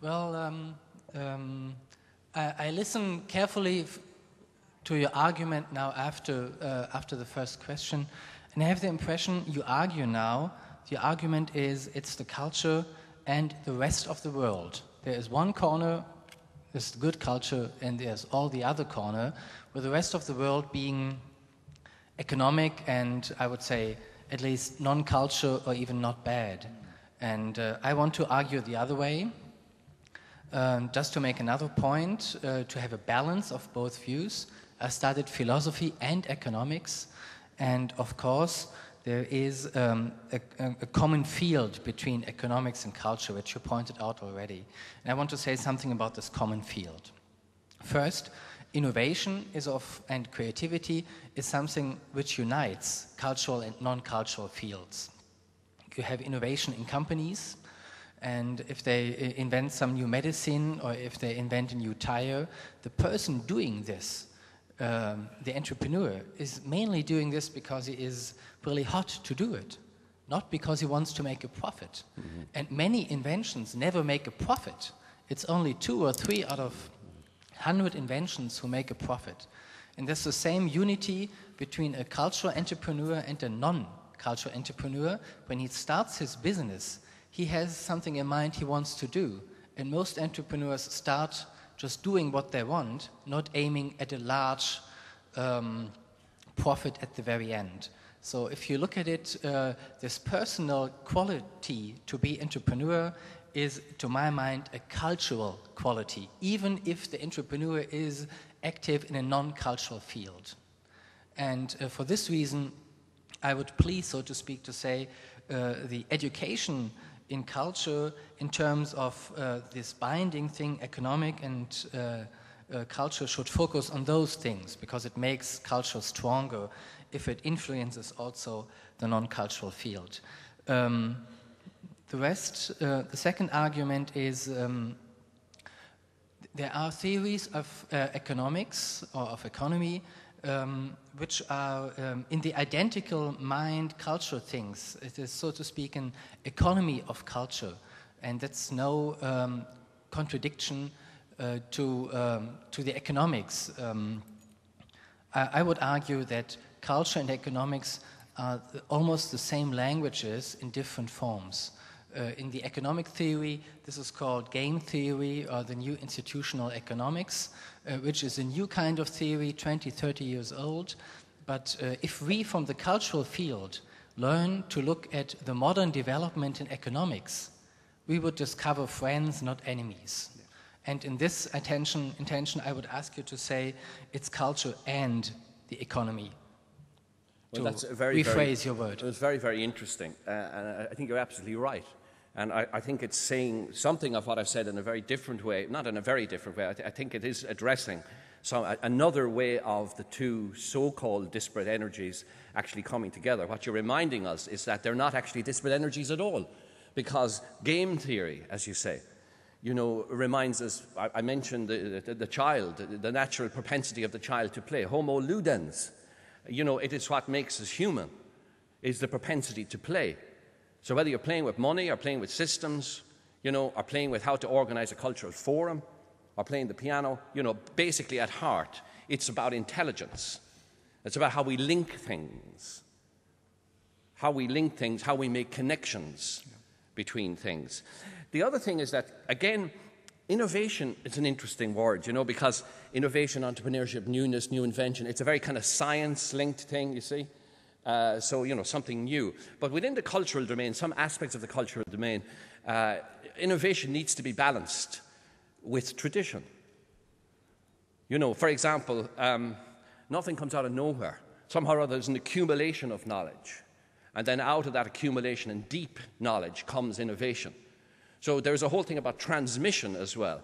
Well, I listen carefully to your argument now after the first question, and I have the impression you argue now. The argument is it's the culture and the rest of the world. There is one corner, there's the good culture, and there's all the other corner, with the rest of the world being economic and, I would say, at least non-culture or even not bad. And I want to argue the other way. Just to make another point, to have a balance of both views. I studied philosophy and economics, and of course there is a common field between economics and culture, which you pointed out already. And I want to say something about this common field. First, innovation and creativity is something which unites cultural and non-cultural fields. You have innovation in companies, and if they invent some new medicine or if they invent a new tire, the person doing this, the entrepreneur, is mainly doing this because he is really hot to do it, not because he wants to make a profit. Mm-hmm. And many inventions never make a profit. It's only 2 or 3 out of 100 inventions who make a profit. And there's the same unity between a cultural entrepreneur and a non-cultural entrepreneur. When he starts his business, he has something in mind he wants to do. And most entrepreneurs start just doing what they want, not aiming at a large profit at the very end. So if you look at it, this personal quality to be entrepreneur is, to my mind, a cultural quality, even if the entrepreneur is active in a non-cultural field. And for this reason, I would please, so to speak, to say the education in culture in terms of this binding thing, economic and culture, should focus on those things, because it makes culture stronger if it influences also the non-cultural field. The second argument is there are theories of economics or of economy which are in the identical mind culture things. It is, so to speak, an economy of culture, and that's no contradiction to the economics. I would argue that culture and economics are almost the same languages in different forms. In the economic theory, this is called game theory or the new institutional economics, which is a new kind of theory, 20, 30 years old. But if we from the cultural field learn to look at the modern development in economics, we would discover friends, not enemies. Yeah. And in this intention, I would ask you to say it's culture and the economy. Well, to that's rephrase your word. It's very, very interesting. And I think you're absolutely right. And I think it's saying something of what I've said in a very different way, not in a very different way. I think it is addressing another way of the two so-called disparate energies actually coming together. What you're reminding us is that they're not actually disparate energies at all, because game theory, as you say, reminds us, I mentioned the child, the natural propensity of the child to play, homo ludens. It is what makes us human, is the propensity to play. So whether you're playing with money or playing with systems, or playing with how to organize a cultural forum or playing the piano, basically at heart, it's about intelligence. It's about how we link things, how we make connections between things. The other thing is that, again, innovation is an interesting word, because innovation, entrepreneurship, newness, new invention, it's a very kind of science-linked thing, you see. Something new. But within the cultural domain, some aspects of the cultural domain, innovation needs to be balanced with tradition. For example, nothing comes out of nowhere. Somehow or other there's an accumulation of knowledge. And then out of that accumulation and deep knowledge comes innovation. So there's a whole thing about transmission as well.